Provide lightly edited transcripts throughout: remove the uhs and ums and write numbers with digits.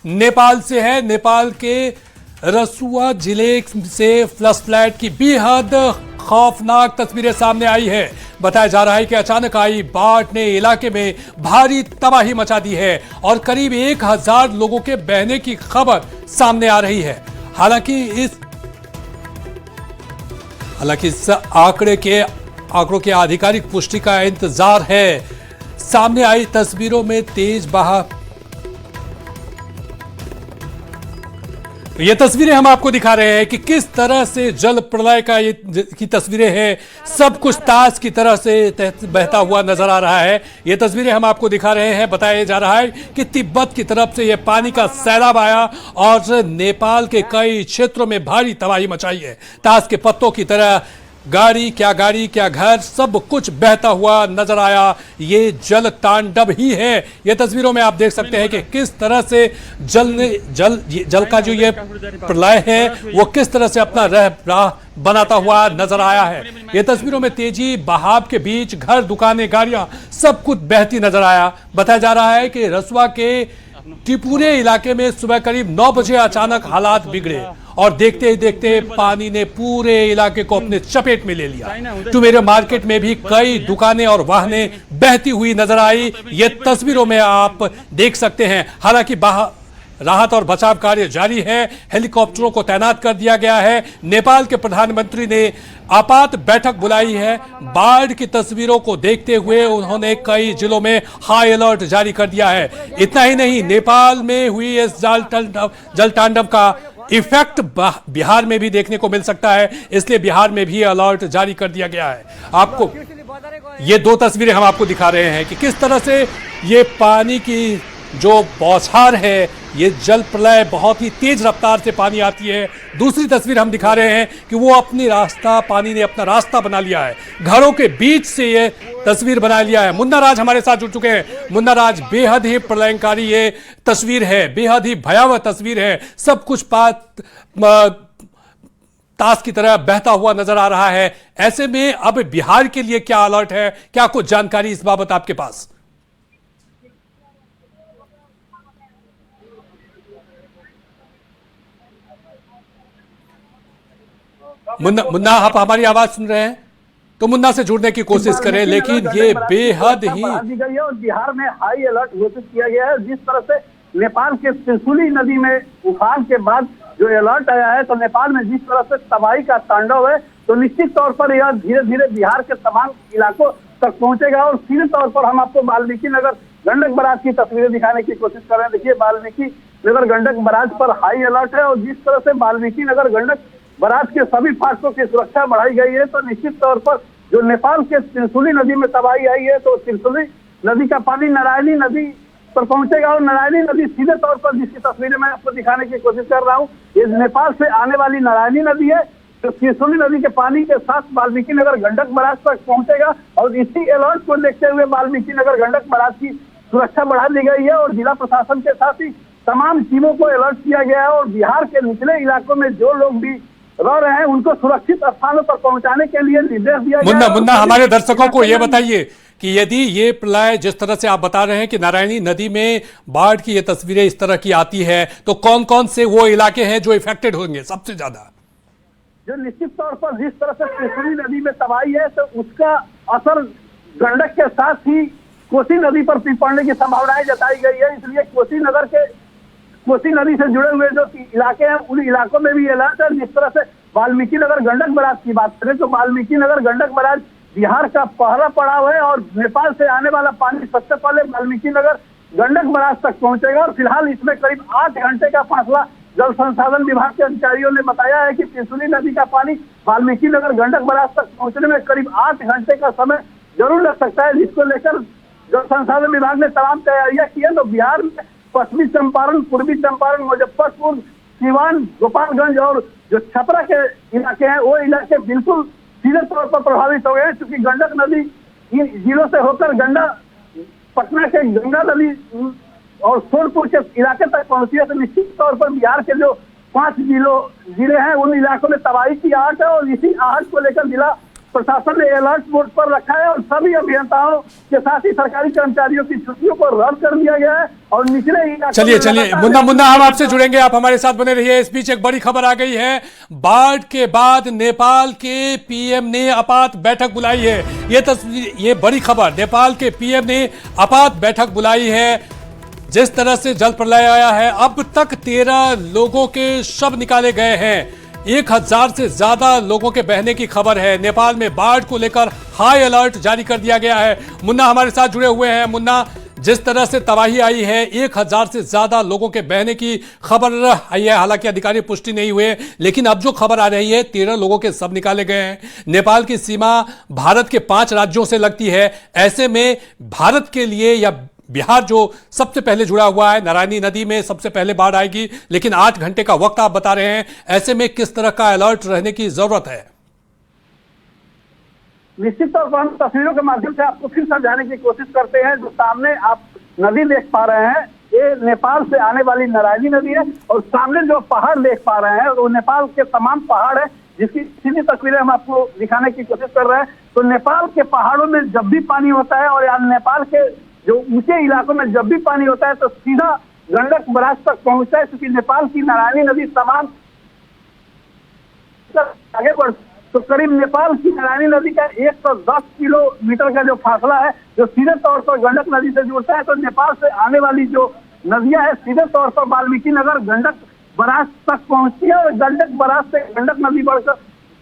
नेपाल से है। नेपाल के रसुआ जिले से फ्लश फ्लैट की बेहद खौफनाक तस्वीरें सामने आई है। बताया जा रहा है कि अचानक आई बाढ़ ने इलाके में भारी तबाही मचा दी है और करीब 1000 लोगों के बहने की खबर सामने आ रही है। हालांकि इस आंकड़ों के आधिकारिक पुष्टि का इंतजार है। सामने आई तस्वीरों में तेज बहाव, ये तस्वीरें हम आपको दिखा रहे हैं कि किस तरह से जल प्रलय की तस्वीरें हैं। सब कुछ ताश की तरह से बहता हुआ नजर आ रहा है। ये तस्वीरें हम आपको दिखा रहे हैं। बताया जा रहा है कि तिब्बत की तरफ से ये पानी का सैलाब आया और नेपाल के कई क्षेत्रों में भारी तबाही मचाई है। ताश के पत्तों की तरह गाड़ी क्या घर सब कुछ बहता हुआ नजर आया। ये जल तांडव ही है। ये तस्वीरों में आप देख सकते हैं कि किस तरह से जल का जो ये प्रलय है वो किस तरह से अपना राह बनाता हुआ नजर आया है। ये तस्वीरों में तेजी बहाव के बीच घर, दुकानें, गाड़ियां सब कुछ बहती नजर आया। बताया जा रहा है कि रसुआ के टिपुरे इलाके में सुबह करीब 9 बजे अचानक हालात बिगड़े और देखते ही देखते पानी ने पूरे इलाके को अपने चपेट में ले लिया। टुमेरे मार्केट में भी कई दुकानें और वाहनें बहती हुई नजर आई। ये तस्वीरों में आप देख सकते हैं। हालांकि राहत और बचाव कार्य जारी है। हेलीकॉप्टरों को तैनात कर दिया गया है। नेपाल के प्रधानमंत्री ने आपात बैठक बुलाई है। बाढ़ की तस्वीरों को देखते हुए उन्होंने कई जिलों में हाई अलर्ट जारी कर दिया है। इतना ही नहीं, नेपाल में हुई इस जल तांडव का इफेक्ट बिहार में भी देखने को मिल सकता है, इसलिए बिहार में भी अलर्ट जारी कर दिया गया है। आपको ये 2 तस्वीरें हम आपको दिखा रहे हैं कि किस तरह से ये पानी की जो बौछार है, ये जल प्रलय बहुत ही तेज रफ्तार से पानी आती है। दूसरी तस्वीर हम दिखा रहे हैं कि वो पानी ने अपना रास्ता बना लिया है। घरों के बीच से ये तस्वीर बना लिया है। मुन्ना राज हमारे साथ जुड़ चुके हैं। मुन्ना राज, बेहद ही प्रलयंकारी ये तस्वीर है, बेहद ही भयावह तस्वीर है। सब कुछ ताश की तरह बहता हुआ नजर आ रहा है। ऐसे में अब बिहार के लिए क्या अलर्ट है, क्या कुछ जानकारी इस बाबत आपके पास? मुन्ना आप हमारी आवाज सुन रहे हैं तो मुन्ना से जुड़ने की कोशिश करें, लेकिन ये बेहद ही और बिहार में हाई अलर्ट घोषित किया गया है। जिस तरह से नेपाल के त्रिशूली नदी में उफान के बाद जो अलर्ट आया है, तो नेपाल में जिस तरह से तबाही का तांडव है, तो निश्चित तौर पर यह धीरे धीरे बिहार के तमाम इलाकों तक पहुंचेगा। और सीधे तौर पर हम आपको वाल्मीकि नगर गंडक बराज की तस्वीरें दिखाने की कोशिश कर रहे हैं। देखिए, वाल्मीकि नगर गंडक बराज पर हाई अलर्ट है और जिस तरह से वाल्मीकि नगर गंडक बराज के सभी फाटकों की सुरक्षा बढ़ाई गई है, तो निश्चित तौर पर जो नेपाल के त्रिशूली नदी में तबाही आई है, तो त्रिशूली नदी का पानी नारायणी नदी पर पहुंचेगा और नारायणी नदी सीधे तौर पर, जिसकी तस्वीरें मैं आपको दिखाने की कोशिश कर रहा हूँ, ये नेपाल से आने वाली नारायणी नदी है। तो त्रिशूली नदी के पानी के साथ वाल्मीकि नगर गंडक बराज तक पहुंचेगा और इसी अलर्ट को देखते हुए वाल्मीकि नगर गंडक बराज की सुरक्षा बढ़ा दी गई है और जिला प्रशासन के साथ ही तमाम टीमों को अलर्ट किया गया है। और बिहार के निचले इलाकों में जो लोग भी रह रहे हैं उनको सुरक्षित स्थानों पर पहुंचाने के लिए निर्देश दिया गया। मुन्ना हमारे दर्शकों को ये बताइए कि यदि ये प्रलय जिस तरह से आप बता रहे हैं कि नारायणी नदी में बाढ़ की ये तस्वीरें इस तरह की आती है, तो कौन कौन से वो इलाके हैं जो इफेक्टेड होंगे सबसे ज्यादा? जो निश्चित तौर पर जिस तरह से त्रिशूली नदी में तबाही है, तो उसका असर गंडक के साथ ही कोसी नदी पर भी पड़ने की संभावनाएं जताई गई है। इसलिए कोसी नदी से जुड़े हुए जो इलाके हैं उन इलाकों में भी अलर्ट है। जिस तरह से वाल्मीकि नगर गंडक बराज की बात करें, तो वाल्मीकि नगर गंडक बराज बिहार का पहला पड़ाव है और नेपाल से आने वाला पानी सबसे पहले वाल्मीकि नगर गंडक बराज तक पहुंचेगा। और फिलहाल इसमें करीब 8 घंटे का फासला जल संसाधन विभाग के अधिकारियों ने बताया है कि त्रिशूली नदी का पानी वाल्मीकि नगर गंडक बराज तक पहुंचने में करीब 8 घंटे का समय जरूर लग सकता है, जिसको लेकर जल संसाधन विभाग ने तमाम तैयारियां की है। तो बिहार में पश्चिमी चंपारण, पूर्वी चंपारण, मुजफ्फरपुर, सीवान, गोपालगंज और जो छपरा के इलाके हैं वो इलाके बिल्कुल सीधे तौर पर प्रभावित हो गए हैं, क्योंकि गंडक नदी इन जिलों से होकर पटना के गंगा नदी और सोनपुर के इलाके तक पहुंची है। तो निश्चित तौर पर बिहार के जो 5 जिले हैं उन इलाकों में तबाही की आहट है और इसी आहट को लेकर जिला प्रशासन ने अलर्ट मोड पर रखा है और सभी अभियंताओं के साथ ही सरकारी कर्मचारियों की छुट्टियों को रद्द कर दिया गया है और निचले इलाकों चलिए मुन्ना हम आपसे जुड़ेंगे, आप हमारे साथ बने रहिए। इस बीच एक बड़ी खबर आ गई है, बाढ़ के बाद नेपाल के पीएम ने आपात बैठक बुलाई है। ये बड़ी खबर, नेपाल के पीएम ने आपात बैठक बुलाई है। जिस तरह से जल प्रलय आया है, अब तक 13 लोगों के शव निकाले गए हैं, 1000 से ज्यादा लोगों के बहने की खबर है। नेपाल में बाढ़ को लेकर हाई अलर्ट जारी कर दिया गया है। मुन्ना हमारे साथ जुड़े हुए हैं। मुन्ना, जिस तरह से तबाही आई है, 1000 से ज्यादा लोगों के बहने की खबर आई है। हालांकि अधिकारी पुष्टि नहीं हुए, लेकिन अब जो खबर आ रही है 13 लोगों के शव निकाले गए हैं। नेपाल की सीमा भारत के 5 राज्यों से लगती है। ऐसे में भारत के लिए या बिहार जो सबसे पहले जुड़ा हुआ है, नारायणी नदी में सबसे पहले बाढ़ आएगी, लेकिन 8 घंटे का वक्त आप बता रहे हैं। ऐसे में किस तरह का अलर्ट रहने की जरूरत है? निश्चित तौर पर हम तस्वीरों के माध्यम से आपको फिर समझाने की कोशिश करते हैं। जो सामने आप नदी देख पा रहे हैं, ये नेपाल से आने वाली नारायणी नदी है और सामने जो पहाड़ देख पा रहे हैं वो नेपाल के तमाम पहाड़ है, जिसकी सीधी तस्वीरें हम आपको दिखाने की कोशिश कर रहे हैं। तो नेपाल के पहाड़ों में जब भी पानी होता है और यहाँ नेपाल के जो ऊंचे इलाकों में जब भी पानी होता है तो सीधा गंडक बराज तक पहुंचता है, क्योंकि नेपाल की नारायणी नदी तमाम आगे बढ़ तो करीब नेपाल की नारायणी नदी का 110 किलोमीटर का जो फासला है, जो सीधे तौर पर गंडक नदी से जुड़ता है। तो नेपाल से आने वाली जो नदियां है सीधे तौर पर वाल्मीकि नगर गंडक बराज तक पहुंचती है और गंडक बराज से गंडक नदी बढ़कर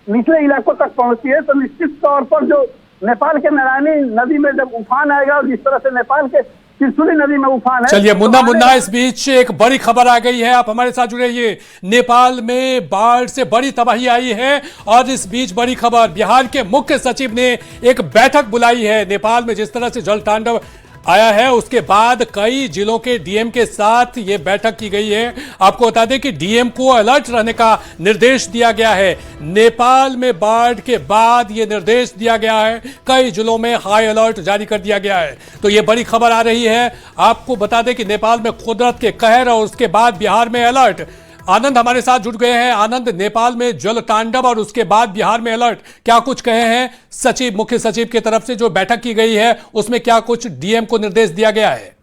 निचले इलाकों तक पहुंचती है। तो निश्चित तौर पर जो नेपाल के नारायणी नदी में जब उफान आएगा और जिस तरह से नेपाल के त्रिशूली नदी में उफान है। चलिए मुन्ना, इस बीच एक बड़ी खबर आ गई है, आप हमारे साथ जुड़े रहिए। नेपाल में बाढ़ से बड़ी तबाही आई है और इस बीच बड़ी खबर, बिहार के मुख्य सचिव ने एक बैठक बुलाई है। नेपाल में जिस तरह से जल तांडव आया है, उसके बाद कई जिलों के डीएम के साथ ये बैठक की गई है। आपको बता दें कि डीएम को अलर्ट रहने का निर्देश दिया गया है। नेपाल में बाढ़ के बाद ये निर्देश दिया गया है, कई जिलों में हाई अलर्ट जारी कर दिया गया है। तो ये बड़ी खबर आ रही है। आपको बता दें कि नेपाल में कुदरत के कहर और उसके बाद बिहार में अलर्ट। आनंद हमारे साथ जुड़ गए हैं। आनंद, नेपाल में जल तांडव और उसके बाद बिहार में अलर्ट, क्या कुछ कहे हैं सचिव, मुख्य सचिव की तरफ से जो बैठक की गई है, उसमें क्या कुछ डीएम को निर्देश दिया गया है?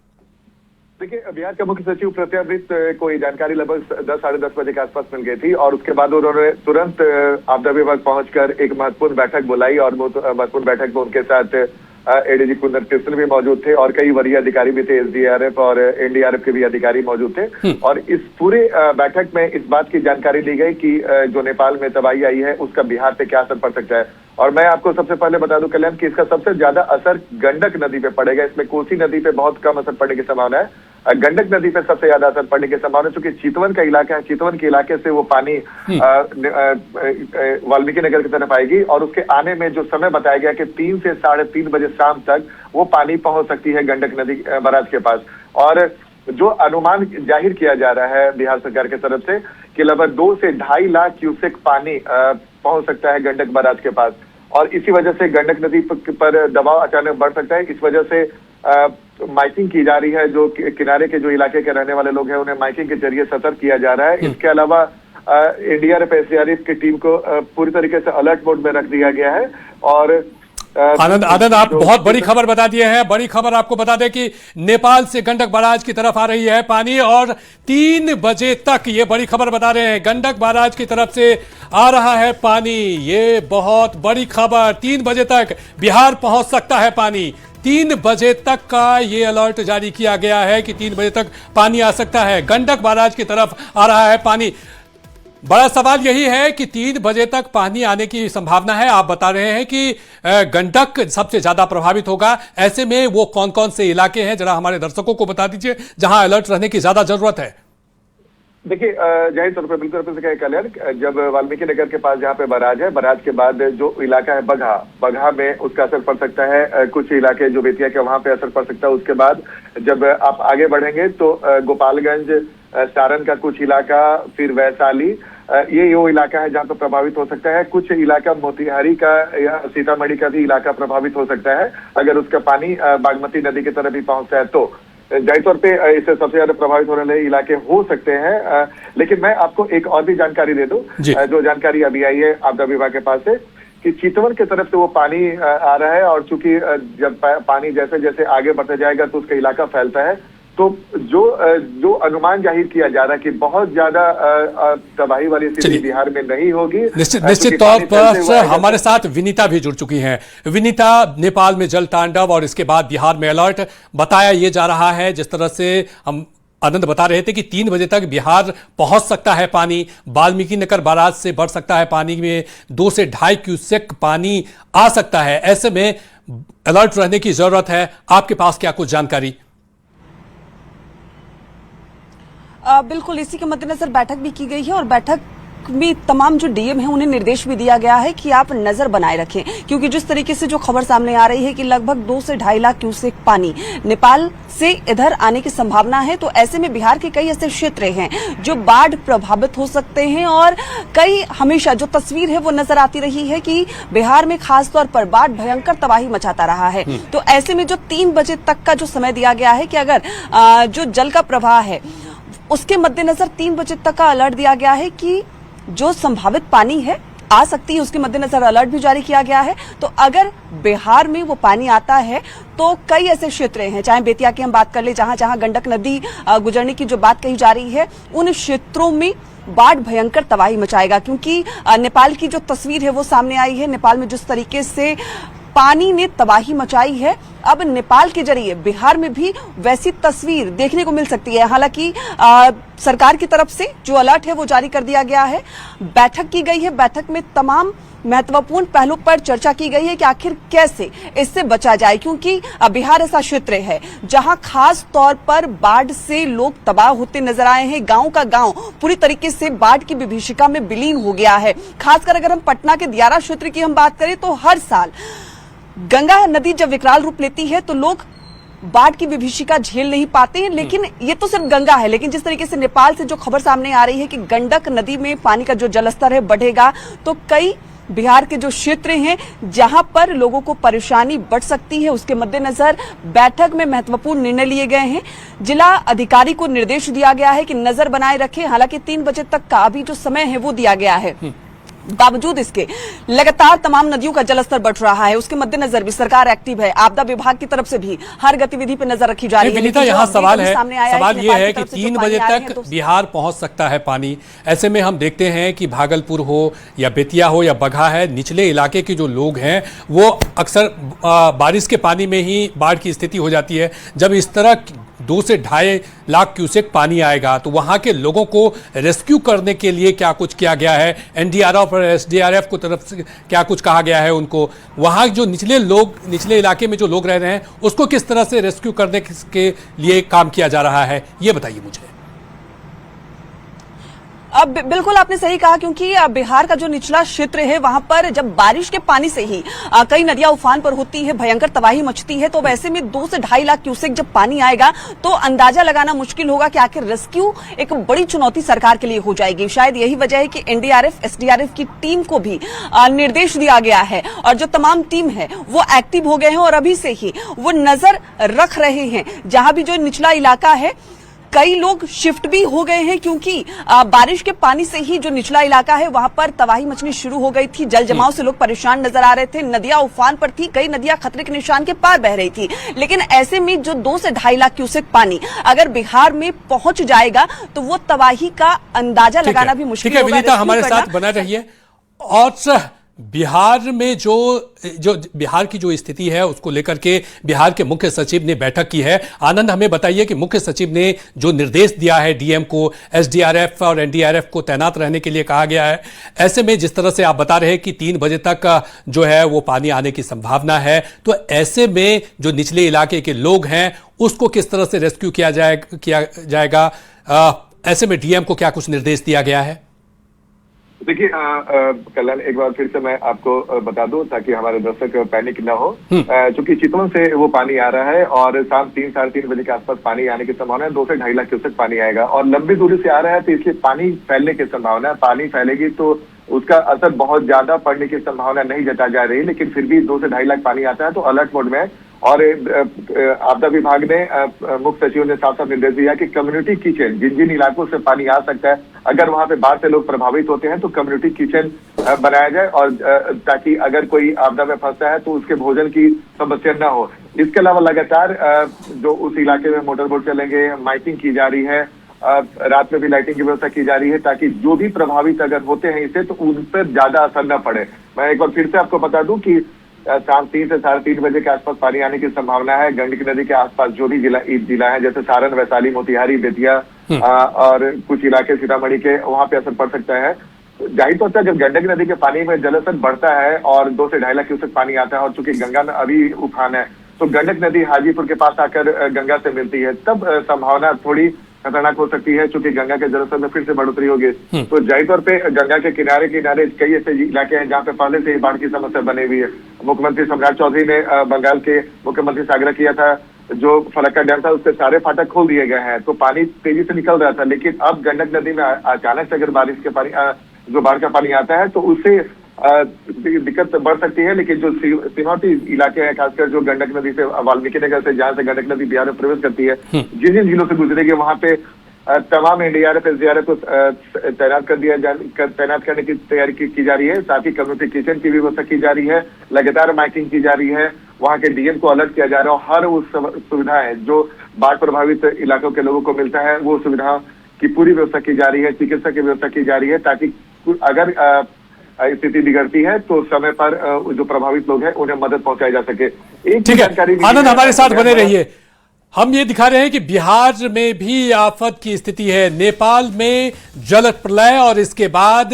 देखिए, बिहार के मुख्य सचिव प्रत्यावृत को ये जानकारी लगभग 10 साढ़े 10 बजे के आसपास मिल गई थी और उसके बाद उन्होंने तुरंत आपदा विभाग पहुंचकर एक महत्वपूर्ण बैठक बुलाई और महत्वपूर्ण बैठक में उनके साथ एडीजी कुंदन कृष्ण भी मौजूद थे और कई वरीय अधिकारी भी थे, एसडीआरएफ और एनडीआरएफ के भी अधिकारी मौजूद थे। और इस पूरे बैठक में इस बात की जानकारी ली गई कि जो नेपाल में तबाही आई है उसका बिहार पे क्या असर पड़ सकता है। और मैं आपको सबसे पहले बता दूं कल्याण कि इसका सबसे ज्यादा असर गंडक नदी पे पड़ेगा। इसमें कोसी नदी पे बहुत कम असर पड़ने की संभावना है। गंडक नदी पे सबसे ज्यादा असर पड़ने की संभावना, चूंकि चितवन का इलाका है, चितवन के इलाके से वो पानी वाल्मीकि नगर की तरफ आएगी और उसके आने में जो समय बताया गया कि 3 से 3:30 बजे शाम तक वो पानी पहुंच सकती है गंडक नदी बराज के पास। और जो अनुमान जाहिर किया जा रहा है बिहार सरकार की तरफ से कि लगभग 2 से 2.5 लाख क्यूसेक पानी पहुंच सकता है गंडक बराज के पास और इसी वजह से गंडक नदी पर दबाव अचानक बढ़ सकता है। इस वजह से माइकिंग की जा रही है, जो किनारे के जो इलाके के रहने वाले लोग हैं उन्हें माइकिंग के जरिए सतर्क किया जा रहा है। इसके अलावा एनडीआरएफ एसडीआरएफ की टीम को पूरी तरीके से अलर्ट मोड में रख दिया गया है। और आनंद, आप बहुत बड़ी खबर बता दिए हैं। बड़ी खबर आपको बता दें कि नेपाल से गंडक बराज की तरफ आ रही है पानी और 3 बजे तक, ये बड़ी खबर बता रहे हैं, गंडक बराज की तरफ से आ रहा है पानी। ये बहुत बड़ी खबर, 3 बजे तक बिहार पहुंच सकता है पानी। 3 बजे तक का ये अलर्ट जारी किया गया है कि 3 बजे तक पानी आ सकता है, गंडक बराज की तरफ आ रहा है पानी। बड़ा सवाल यही है कि 3 बजे तक पानी आने की संभावना है। आप बता रहे हैं कि गंडक सबसे ज्यादा प्रभावित होगा। ऐसे में वो कौन कौन से इलाके हैं, जरा हमारे दर्शकों को बता दीजिए जहां अलर्ट रहने की ज्यादा जरूरत है। देखिए, जाहिर तौर पर बिल्कुल आपने कल्याण, जब वाल्मीकि नगर के पास जहाँ पे बराज है, बराज के बाद जो इलाका है बगहा में उसका असर पड़ सकता है। कुछ इलाके जो बेतिया के वहां पे असर पड़ सकता है। उसके बाद जब आप आगे बढ़ेंगे तो गोपालगंज, सारण का कुछ इलाका, फिर वैशाली, ये वो इलाका है जहाँ पे प्रभावित हो सकता है। कुछ इलाका मोतिहारी का या सीतामढ़ी का भी इलाका प्रभावित हो सकता है अगर उसका पानी बागमती नदी की तरफ भी पहुंचता है तो। जाहिर तौर पे इससे सबसे ज्यादा प्रभावित होने वाले इलाके हो सकते हैं। लेकिन मैं आपको एक और भी जानकारी दे दूं, जो जानकारी अभी आई है आपदा विभाग के पास से कि चितवन की तरफ से वो पानी आ रहा है, और चूंकि जब पानी जैसे जैसे आगे बढ़ता जाएगा तो उसका इलाका फैलता है, तो जो अनुमान जाहिर किया जा रहा है कि बहुत ज्यादा तबाही वाली स्थिति बिहार में नहीं होगी। निश्चित तौर पर हमारे साथ विनीता भी जुड़ चुकी हैं। विनीता, नेपाल में जल तांडव और इसके बाद बिहार में अलर्ट बताया ये जा रहा है, जिस तरह से हम आनंद बता रहे थे कि 3 बजे तक बिहार पहुंच सकता है पानी, वाल्मीकि नगर बाराज से बढ़ सकता है पानी में 2 से 2.5 क्यूसेक पानी आ सकता है। ऐसे में अलर्ट रहने की जरूरत है। आपके पास क्या कुछ जानकारी? बिल्कुल, इसी के मद्देनजर बैठक भी की गई है और बैठक में तमाम जो डीएम हैं उन्हें निर्देश भी दिया गया है कि आप नजर बनाए रखें, क्योंकि जिस तरीके से जो खबर सामने आ रही है कि लगभग 2 से 2.5 लाख क्यूसेक पानी नेपाल से इधर आने की संभावना है, तो ऐसे में बिहार के कई ऐसे क्षेत्र हैं जो बाढ़ प्रभावित हो सकते हैं। और कई हमेशा जो तस्वीर है वो नजर आती रही है कि बिहार में खासतौर पर बाढ़ भयंकर तबाही मचाता रहा है। तो ऐसे में जो 3 बजे तक का जो समय दिया गया है कि अगर जो जल का प्रवाह है उसके मद्देनजर 3 बजे तक का अलर्ट दिया गया है कि जो संभावित पानी है आ सकती है, उसके मद्देनजर अलर्ट भी जारी किया गया है। तो अगर बिहार में वो पानी आता है तो कई ऐसे क्षेत्र हैं, चाहे बेतिया की हम बात कर ले, जहां जहां गंडक नदी गुजरने की जो बात कही जा रही है, उन क्षेत्रों में बाढ़ भयंकर तबाही मचाएगा। क्योंकि नेपाल की जो तस्वीर है वो सामने आई है, नेपाल में जिस तरीके से पानी ने तबाही मचाई है, अब नेपाल के जरिए बिहार में भी वैसी तस्वीर देखने को मिल सकती है। हालांकि सरकार की तरफ से जो अलर्ट है वो जारी कर दिया गया है। बैठक की गई है, बैठक में तमाम महत्वपूर्ण पहलू पर चर्चा की गई है कि आखिर कैसे इससे बचा जाए, क्योंकि बिहार ऐसा क्षेत्र है जहां खास तौर पर बाढ़ से लोग तबाह होते नजर आए हैं। गांव का गांव पूरी तरीके से बाढ़ की विभीषिका में विलीन हो गया है। खासकर अगर हम पटना के दियारा क्षेत्र की हम बात करें तो हर साल गंगा नदी जब विकराल रूप लेती है तो लोग बाढ़ की विभीषिका झेल नहीं पाते हैं। लेकिन ये तो सिर्फ गंगा है, लेकिन जिस तरीके से नेपाल से जो खबर सामने आ रही है कि गंडक नदी में पानी का जो जलस्तर है बढ़ेगा, तो कई बिहार के जो क्षेत्र हैं जहां पर लोगों को परेशानी बढ़ सकती है, उसके मद्देनजर बैठक में महत्वपूर्ण निर्णय लिए गए हैं। जिला अधिकारी को निर्देश दिया गया है कि नजर बनाए रखें। हालांकि 3 बजे तक का अभी जो समय है वो दिया गया है, बावजूद इसके लगातार तमाम नदियों का जलस्तर बढ़ रहा है। उसके मद्देनजर भी सरकार एक्टिव है, आपदा विभाग की तरफ से भी हर गतिविधि पर नजर रखी जा रही है। विनीता, यहाँ सवाल ये है कि 3 बजे तक बिहार पहुंच सकता है पानी। ऐसे में हम देखते हैं कि भागलपुर हो या बेतिया हो या बगहा है, निचले इलाके के जो लोग हैं वो अक्सर बारिश के पानी में ही बाढ़ की स्थिति हो जाती है। जब इस तरह 2 से 2.5 लाख क्यूसेक पानी आएगा तो वहां के लोगों को रेस्क्यू करने के लिए क्या कुछ किया गया है? एनडीआरएफ और एसडीआरएफ को तरफ से क्या कुछ कहा गया है उनको? वहां जो निचले इलाके में जो लोग रह रहे हैं उसको किस तरह से रेस्क्यू करने के लिए काम किया जा रहा है, ये बताइए मुझे। अब बिल्कुल आपने सही कहा, क्योंकि बिहार का जो निचला क्षेत्र है वहां पर जब बारिश के पानी से ही कई नदियां उफान पर होती है, भयंकर तबाही मचती है, तो वैसे में 2 से 2.5 लाख क्यूसेक जब पानी आएगा तो अंदाजा लगाना मुश्किल होगा कि आखिर रेस्क्यू एक बड़ी चुनौती सरकार के लिए हो जाएगी। शायद यही वजह है कि एनडीआरएफ एसडीआरएफ की टीम को भी निर्देश दिया गया है और जो तमाम टीम है वो एक्टिव हो गए हैं और अभी से ही वो नजर रख रहे हैं। जहां भी जो निचला इलाका है कई लोग शिफ्ट भी हो गए हैं, क्योंकि बारिश के पानी से ही जो निचला इलाका है वहां पर तबाही मचनी शुरू हो गई थी। जल जमाव से लोग परेशान नजर आ रहे थे, नदियां उफान पर थी, कई नदियां खतरे के निशान के पार बह रही थी। लेकिन ऐसे में जो 2 से 2.5 लाख क्यूसेक पानी अगर बिहार में पहुंच जाएगा तो वो तबाही का अंदाजा लगाना भी मुश्किल होगा। विनीता, हमारे साथ बना रहिए। और बिहार में जो बिहार की जो स्थिति है उसको लेकर के बिहार के मुख्य सचिव ने बैठक की है। आनंद, हमें बताइए कि मुख्य सचिव ने जो निर्देश दिया है डीएम को, एसडीआरएफ और एनडीआरएफ को तैनात रहने के लिए कहा गया है। ऐसे में जिस तरह से आप बता रहे हैं कि 3 बजे तक जो है वो पानी आने की संभावना है, तो ऐसे में जो निचले इलाके के लोग हैं उसको किस तरह से रेस्क्यू किया जाएगा? ऐसे में डीएम को क्या कुछ निर्देश दिया गया है? देखिए कल्याण, एक बार फिर से मैं आपको बता दूं ताकि हमारे दर्शक पैनिक न हो। चूंकि चितवन से वो पानी आ रहा है और शाम 3 साढ़े 3 बजे के आसपास पानी आने की संभावना है। 2 से 2.5 लाख क्यूसेक पानी आएगा और लंबी दूरी से आ रहा है, तो इसलिए पानी फैलने की संभावना है। पानी फैलेगी तो उसका असर बहुत ज्यादा पड़ने की संभावना नहीं जता जा रही, लेकिन फिर भी 2 से 2.5 लाख पानी आता है तो अलर्ट मोड में है। और आपदा विभाग ने मुख्य सचिव ने साफ साफ निर्देश दिया कि कम्युनिटी किचन जिन जिन इलाकों से पानी आ सकता है, अगर वहां पे बाढ़ से लोग प्रभावित होते हैं तो कम्युनिटी किचन बनाया जाए और ताकि अगर कोई आपदा में फंसता है तो उसके भोजन की समस्या न हो। इसके अलावा लगातार जो उस इलाके में मोटर बोट चलेंगे, माइकिंग की जा रही है, रात में भी लाइटिंग की व्यवस्था की जा रही है ताकि जो भी प्रभावित अगर होते हैं इससे तो उन पर ज्यादा असर न पड़े। मैं एक बार फिर से आपको बता दूं कि शाम 3 से 3:30 बजे के आसपास पानी आने की संभावना है। गंडक नदी के आसपास जो भी जिला है जैसे सारण, वैशाली, मोतिहारी, बेतिया और कुछ इलाके सीतामढ़ी के, वहां पे असर पड़ सकता है। जाहिर तौर पर जब गंडक नदी के पानी में जलस्तर बढ़ता है और 2 से 2.5 लाख क्यूसेक पानी आता है और चूंकि गंगा में अभी उफान है तो गंडक नदी हाजीपुर के पास आकर गंगा से मिलती है, तब संभावना थोड़ी खतरनाक हो सकती है क्योंकि गंगा के जलस्तर में फिर से बढ़ोतरी होगी। तो जाहिर तौर पे गंगा के किनारे कई ऐसे इलाके हैं जहाँ पे पहले से ही बाढ़ की समस्या बनी हुई है। मुख्यमंत्री सम्राट चौधरी ने बंगाल के मुख्यमंत्री से आग्रह किया था, जो फरक्का डैम था उसके सारे फाटक खोल दिए गए हैं तो पानी तेजी से निकल रहा था, लेकिन अब गंडक नदी में अचानक से अगर बारिश के पानी जो बाढ़ का पानी आता है तो उससे दिक्कत बढ़ सकती है। लेकिन जो सीमावर्ती इलाके हैं, खासकर जो गंडक नदी से वाल्मीकि नगर से जहाँ से गंडक नदी बिहार में प्रवेश करती है, जिन जिन जिलों से गुजरेगी वहां पे तमाम एनडीआरएफ, एसडीआरएफ को तैनात करने की तैयारी की जा रही है। साथ ही कम्युनिटी किचन की व्यवस्था की जा रही है, लगातार माइकिंग की जा रही है, वहां के डीएम को अलर्ट किया जा रहा है और हर उस सुविधाएं जो बाढ़ प्रभावित इलाकों के लोगों को मिलता है वो सुविधा की पूरी व्यवस्था की जा रही है, चिकित्सा की व्यवस्था की जा रही है ताकि अगर स्थिति बिगड़ती है तो समय पर जो प्रभावित लोग हैं उन्हें मदद पहुंचाई जा सके। एक ठीक है, आनंद हमारे साथ बने रहिए। हम ये दिखा रहे हैं कि बिहार में भी आफत की स्थिति है, नेपाल में जल प्रलय और इसके बाद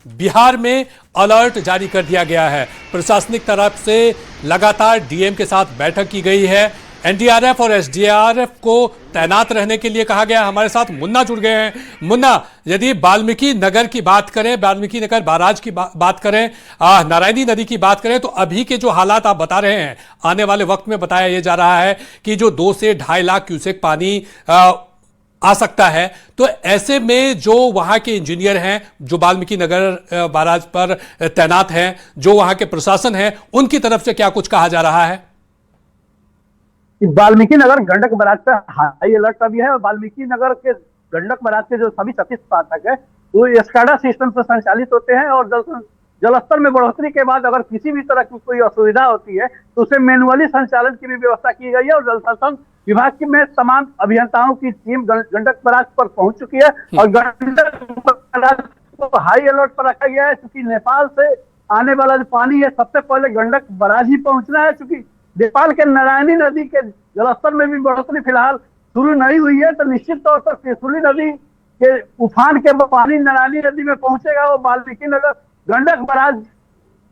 बिहार में अलर्ट जारी कर दिया गया है। प्रशासनिक तरफ से लगातार डीएम के साथ बैठक की गई है, एनडीआरएफ और एसडीआरएफ को तैनात रहने के लिए कहा गया। हमारे साथ मुन्ना जुड़ गए हैं। मुन्ना, यदि वाल्मीकि नगर की बात करें, वाल्मीकि नगर बैराज की बात करें, नारायणी नदी की बात करें, तो अभी के जो हालात आप बता रहे हैं, आने वाले वक्त में बताया यह जा रहा है कि जो 2 से 2.5 लाख क्यूसेक पानी आ सकता है, तो ऐसे में जो वहां के इंजीनियर हैं, जो वाल्मीकि नगर बैराज पर तैनात हैं, जो वहां के प्रशासन है, उनकी तरफ से क्या कुछ कहा जा रहा है? वाल्मीकि नगर गंडक बैराज पर हाई अलर्ट का भी है और वाल्मीकि नगर के गंडक बैराज के जो सभी 36 फाटक है वो एस्काडा सिस्टम से संचालित होते हैं और जलस्तर में बढ़ोतरी के बाद अगर किसी भी तरह की कोई असुविधा होती है तो उसे मैनुअली संचालन की भी व्यवस्था की गई है और जल संसाधन विभाग में तमाम अभियंताओं की टीम गंडक बैराज पर पहुंच चुकी है और गंडक बैराज को हाई अलर्ट पर रखा गया है क्योंकि नेपाल से आने वाला जो पानी है सबसे पहले गंडक बैराज ही पहुंचना है। क्योंकि नेपाल के नारायणी नदी के जलस्तर में भी बढ़ोतरी फिलहाल शुरू नहीं हुई है तो निश्चित तौर पर त्रिशूली नदी के उफान के पानी नारायणी नदी में पहुंचेगा वो वाल्मीकि नगर गंडक बैराज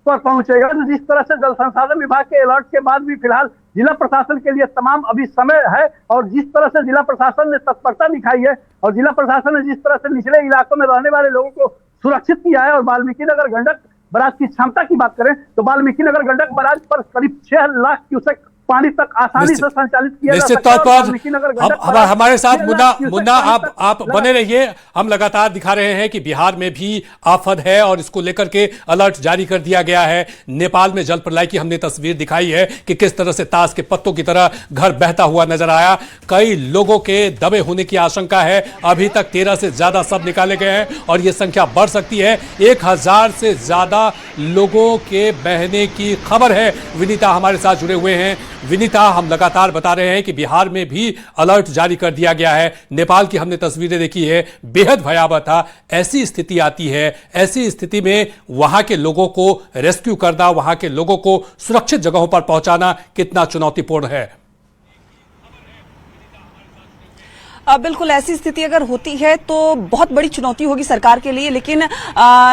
पर पहुंचेगा। तो जिस तरह से जल संसाधन विभाग के अलर्ट के बाद भी फिलहाल जिला प्रशासन के लिए तमाम अभी समय है और जिस तरह से जिला प्रशासन ने तत्परता दिखाई है और जिला प्रशासन ने जिस तरह से निचले इलाकों में रहने वाले लोगों को सुरक्षित किया है और वाल्मीकि नगर गंडक बैराज की क्षमता की बात करें तो वाल्मीकि नगर गंडक बैराज पर करीब 6 लाख क्यूसेक पानी तक आसानी से संचालित किया जा सकता है। निश्चित तौर पर हमारे साथ मुन्ना आप बने रहिए। हम लगातार दिखा रहे हैं कि बिहार में भी आफत है और इसको लेकर के अलर्ट जारी कर दिया गया है। नेपाल में जल प्रलय की हमने तस्वीर दिखाई है कि किस तरह से ताश के पत्तों की तरह घर बहता हुआ नजर आया। कई लोगों के दबे होने की आशंका है। अभी तक 13 से ज्यादा शव निकाले गए हैं और यह संख्या बढ़ सकती है। 1000 से ज्यादा लोगों के बहने की खबर है। विनीता हमारे साथ जुड़े हुए हैं। विनीता, हम लगातार बता रहे हैं कि बिहार में भी अलर्ट जारी कर दिया गया है। नेपाल की हमने तस्वीरें देखी है, बेहद भयावह था। ऐसी स्थिति आती है, ऐसी स्थिति में वहां के लोगों को रेस्क्यू करना, वहां के लोगों को सुरक्षित जगहों पर पहुंचाना कितना चुनौतीपूर्ण है। बिल्कुल, ऐसी स्थिति अगर होती है तो बहुत बड़ी चुनौती होगी सरकार के लिए। लेकिन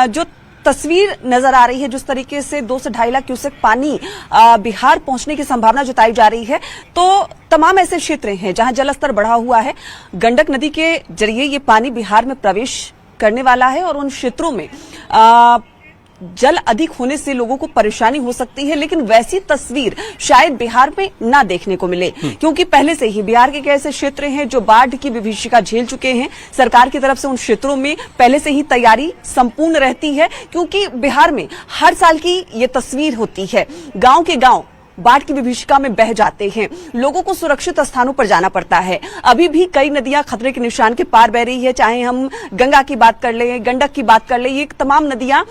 जो तस्वीर नजर आ रही है, जिस तरीके से 2 से 2.5 लाख क्यूसेक पानी बिहार पहुंचने की संभावना जताई जा रही है, तो तमाम ऐसे क्षेत्र हैं जहां जलस्तर बढ़ा हुआ है। गंडक नदी के जरिए ये पानी बिहार में प्रवेश करने वाला है और उन क्षेत्रों में जल अधिक होने से लोगों को परेशानी हो सकती है। लेकिन वैसी तस्वीर शायद बिहार में ना देखने को मिले, क्योंकि पहले से ही बिहार के ऐसे क्षेत्र हैं जो बाढ़ की विभीषिका झेल चुके हैं। सरकार की तरफ से उन क्षेत्रों में पहले से ही तैयारी संपूर्ण रहती है, क्योंकि बिहार में हर साल की ये तस्वीर होती है। गांव के गांव बाढ़ की विभीषिका में बह जाते हैं, लोगों को सुरक्षित स्थानों पर जाना पड़ता है। अभी भी कई नदियां खतरे के निशान के पार बह रही है, चाहे हम गंगा की बात कर लें, गंडक की बात कर लें, ये तमाम नदियां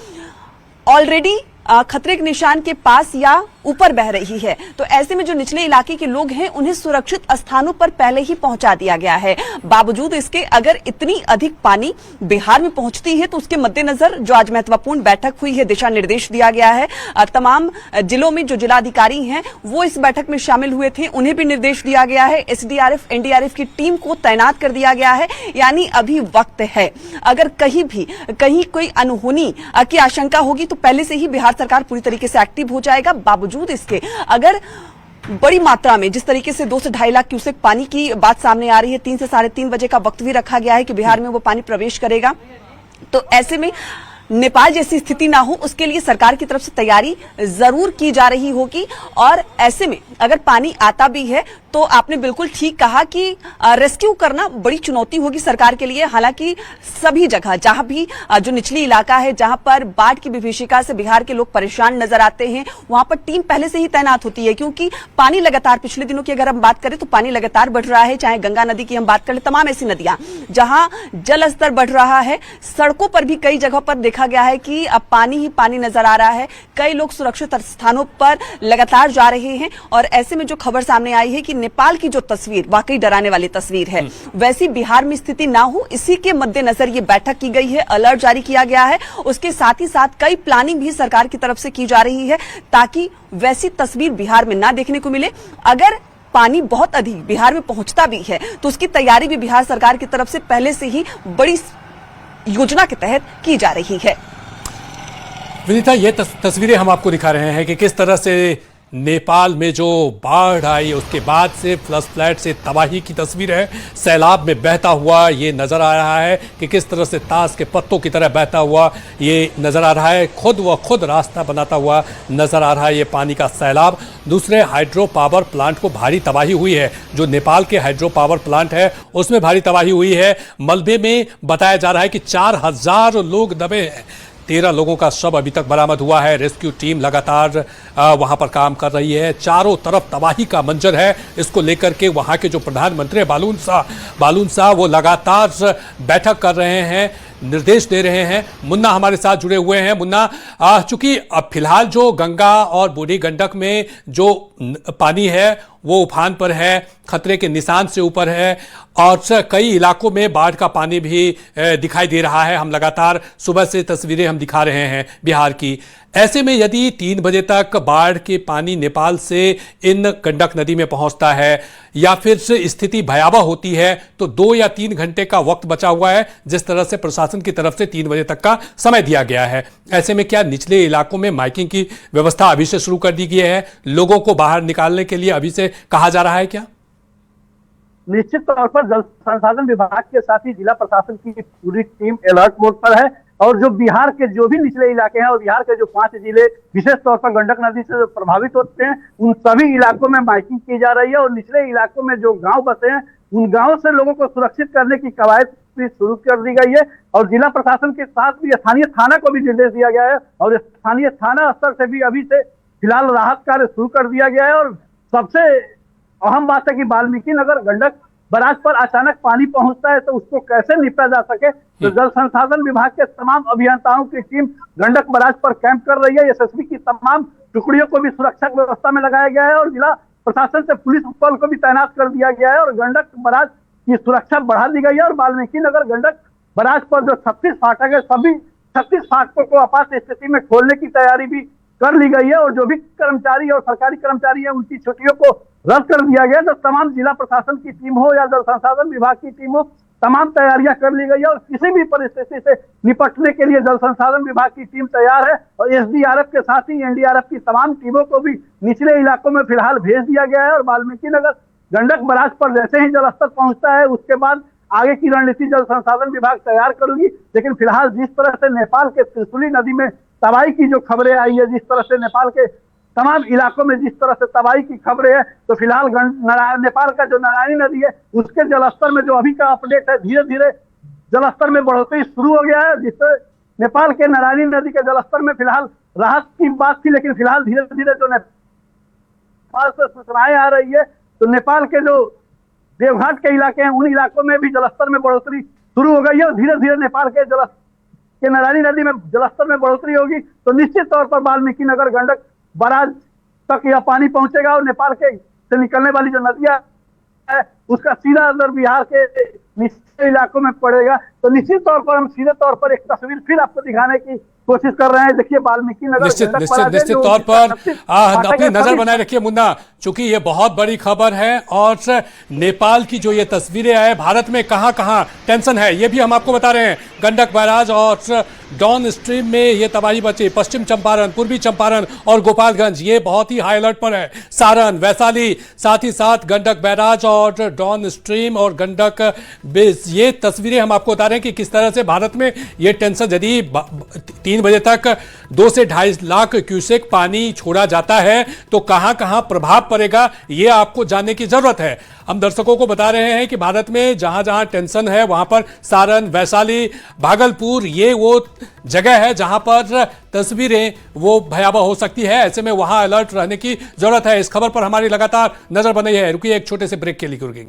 ऑलरेडी खतरे के निशान के पास या ऊपर बह रही है। तो ऐसे में जो निचले इलाके के लोग हैं उन्हें सुरक्षित स्थानों पर पहले ही पहुंचा दिया गया है। बावजूद इसके अगर इतनी अधिक पानी बिहार में पहुंचती है तो उसके मद्देनजर जो आज महत्वपूर्ण बैठक हुई है, दिशा निर्देश दिया गया है। तमाम जिलों में जो जिलाधिकारी हैं वो इस बैठक में शामिल हुए थे, उन्हें भी निर्देश दिया गया है। एसडीआरएफ एनडीआरएफ की टीम को तैनात कर दिया गया है। यानी अभी वक्त है, अगर कहीं कोई अनहोनी की आशंका होगी तो पहले से ही बिहार सरकार पूरी तरीके से एक्टिव हो जाएगा। बावजूद इसके अगर बड़ी मात्रा में जिस तरीके से 2 से 2.5 लाख क्यूसेक पानी की बात सामने आ रही है, 3 से 3:30 बजे का वक्त भी रखा गया है कि बिहार में वो पानी प्रवेश करेगा, तो ऐसे में नेपाल जैसी स्थिति ना हो उसके लिए सरकार की तरफ से तैयारी जरूर की जा रही होगी। और ऐसे में अगर पानी आता भी है तो आपने बिल्कुल ठीक कहा कि रेस्क्यू करना बड़ी चुनौती होगी सरकार के लिए। हालांकि सभी जगह जहां भी जो निचली इलाका है, जहां पर बाढ़ की विभीषिका से बिहार के लोग परेशान नजर आते हैं, वहां पर टीम पहले से ही तैनात होती है, क्योंकि पानी लगातार पिछले दिनों की अगर हम बात करें तो पानी लगातार बढ़ रहा है। चाहे गंगा नदी की हम बात करें, तमाम ऐसी नदियां जहां जल स्तर बढ़ रहा है, सड़कों पर भी कई जगह पर देखा गया है कि अब पानी ही पानी नजर आ रहा है। कई लोग सुरक्षित स्थानों पर लगातार जा रहे हैं। और ऐसे में जो खबर सामने आई है कि नेपाल की जो तस्वीर वाकई डराने वाली तस्वीर है, वैसी बिहार में स्थिति ना हो, इसी के मद्देनजर ये बैठक की गई है, अलर्ट जारी किया गया है। उसके साथ ही साथ कई प्लानिंग भी सरकार की तरफ से की जा रही है ताकि वैसी तस्वीर बिहार में ना देखने को मिले। अगर पानी बहुत अधिक बिहार में पहुंचता भी है तो उसकी तैयारी भी बिहार सरकार की तरफ से पहले से ही बड़ी योजना के तहत की जा रही है। विनीता, ये तस्वीरें हम आपको दिखा रहे हैं कि किस तरह से नेपाल में जो बाढ़ आई उसके बाद से फ्लश फ्लड से तबाही की तस्वीर है। सैलाब में बहता हुआ ये नज़र आ रहा है कि किस तरह से ताश के पत्तों की तरह बहता हुआ ये नज़र आ रहा है। खुद रास्ता बनाता हुआ नज़र आ रहा है ये पानी का सैलाब। दूसरे हाइड्रो पावर प्लांट को भारी तबाही हुई है। जो नेपाल के हाइड्रो पावर प्लांट है उसमें भारी तबाही हुई है। मलबे में बताया जा रहा है कि 4000 लोग दबे हैं। 13 लोगों का शव अभी तक बरामद हुआ है। रेस्क्यू टीम लगातार वहां पर काम कर रही है। चारों तरफ तबाही का मंजर है। इसको लेकर के वहां के जो प्रधानमंत्री है बालून शाह वो लगातार बैठक कर रहे हैं, निर्देश दे रहे हैं। मुन्ना हमारे साथ जुड़े हुए हैं। मुन्ना, चूंकि अब फिलहाल जो गंगा और बूढ़ी गंडक में जो पानी है वो उफान पर है, खतरे के निशान से ऊपर है और कई इलाकों में बाढ़ का पानी भी दिखाई दे रहा है। हम लगातार सुबह से तस्वीरें हम दिखा रहे हैं बिहार की। ऐसे में यदि 3 बजे तक बाढ़ के पानी नेपाल से इन गंडक नदी में पहुंचता है या फिर से स्थिति भयावह होती है तो 2 या 3 घंटे का वक्त बचा हुआ है, जिस तरह से प्रशासन की तरफ से 3 बजे तक का समय दिया गया है। ऐसे में क्या निचले इलाकों में माइकिंग की व्यवस्था अभी से शुरू कर दी गई है? लोगों को बाहर निकालने के लिए अभी से कहा जा रहा है क्या? निश्चित तौर पर जल संसाधन विभाग के साथ ही जिला प्रशासन की पूरी टीम अलर्ट मोड पर है। और जो बिहार के जो भी निचले इलाके हैं और बिहार के जो 5 जिले विशेष तौर पर गंडक नदी से प्रभावित होते हैं, उन सभी इलाकों में माइकिंग की जा रही है। और निचले इलाकों में जो गांव बसे हैं उन गांवों से लोगों को सुरक्षित करने की कवायद भी शुरू कर दी गई है। और जिला प्रशासन के साथ भी स्थानीय थाना को भी निर्देश दिया गया है और स्थानीय थाना स्तर से भी अभी से फिलहाल राहत कार्य शुरू कर दिया गया है। और सबसे अहम बात है कि वाल्मीकि नगर गंडक बराज पर अचानक पानी पहुंचता है तो उसको कैसे निपटा जा सके, तो जल संसाधन विभाग के तमाम अभियंताओं की टीम गंडक बराज पर कैंप कर रही है। एसएसबी की तमाम टुकड़ियों को भी सुरक्षा व्यवस्था में लगाया गया है और जिला प्रशासन से पुलिस बल को भी तैनात कर दिया गया है और गंडक बराज की सुरक्षा बढ़ा दी गई है। और वाल्मीकि नगर गंडक बराज पर जो 36 फाटक है, सभी 36 फाटकों को आपात स्थिति में खोलने की तैयारी भी कर ली गई है। और जो भी कर्मचारी और सरकारी कर्मचारी है उनकी छुट्टियों को रद्द कर दिया गया। तो तमाम जिला प्रशासन की टीम हो या जल संसाधन विभाग की टीम हो, तमाम तैयारियां कर ली गई है और किसी भी परिस्थिति से निपटने के लिए जल संसाधन विभाग की टीम तैयार है। और एसडीआरएफ के साथ ही एनडीआरएफ की तमाम टीमों को भी निचले इलाकों में फिलहाल भेज दिया गया है। और वाल्मीकि नगर गंडक बराज पर जैसे ही जलस्तर पहुंचता है उसके बाद आगे की रणनीति जल संसाधन विभाग तैयार करेगी। लेकिन फिलहाल जिस तरह से नेपाल के त्रिशुली नदी में तबाही की जो खबरें आई है, जिस तरह से नेपाल के तमाम इलाकों में जिस तरह से तबाही की खबरें हैं, तो फिलहाल नेपाल का जो नारायणी नदी है उसके जलस्तर में जो अभी का अपडेट है, धीरे धीरे जलस्तर में बढ़ोतरी शुरू हो गया है, जिससे नेपाल के नारायणी नदी के जलस्तर में फिलहाल राहत की बात थी। लेकिन फिलहाल धीरे धीरे जो नेपाल से सूचनाएं आ रही है तो नेपाल के जो देवघाट के इलाके हैं उन इलाकों में भी जलस्तर में बढ़ोतरी शुरू हो गई है और धीरे धीरे नेपाल के कि नारायणी नदी में जलस्तर में बढ़ोतरी होगी तो निश्चित तौर पर वाल्मीकि नगर गंडक बराज तक यह पानी पहुंचेगा और नेपाल के से निकलने वाली जो नदियां है उसका सीधा अंदर बिहार के निचले इलाकों में पड़ेगा। तो निश्चित तौर पर हम सीधे तौर पर एक तस्वीर फिर आपको दिखाने की कोशिश कर रहे हैं। देखिए वाल्मीकि नगर निश्चित तौर पर अपनी नजर बनाए रखिए मुन्ना, चूंकि ये बहुत बड़ी खबर है और नेपाल की जो ये तस्वीरें आए, भारत में कहां कहां टेंशन है ये भी हम आपको बता रहे हैं। गंडक बैराज और डाउन स्ट्रीम में ये तबाही बची, पश्चिम चंपारण, पूर्वी चंपारण और गोपालगंज ये बहुत ही हाई अलर्ट पर है। सारण, वैशाली, साथ ही साथ गंडक बैराज और डाउन स्ट्रीम और गंडक बेस, ये तस्वीरें हम आपको बता रहे हैं कि किस तरह से भारत में ये टेंशन, यदि 3 बजे तक 2 से 2.5 लाख क्यूसेक पानी छोड़ा जाता है तो कहां कहां प्रभाव पड़ेगा ये आपको जानने की जरूरत है। हम दर्शकों को बता रहे हैं कि भारत में जहां जहां टेंशन है वहां पर सारण, वैशाली, भागलपुर ये वो जगह है जहां पर तस्वीरें वो भयावह हो सकती है। ऐसे में वहां अलर्ट रहने की जरूरत है। इस खबर पर हमारी लगातार नजर बनी है। रुकिए एक छोटे से ब्रेक के लिए रुकेंगे।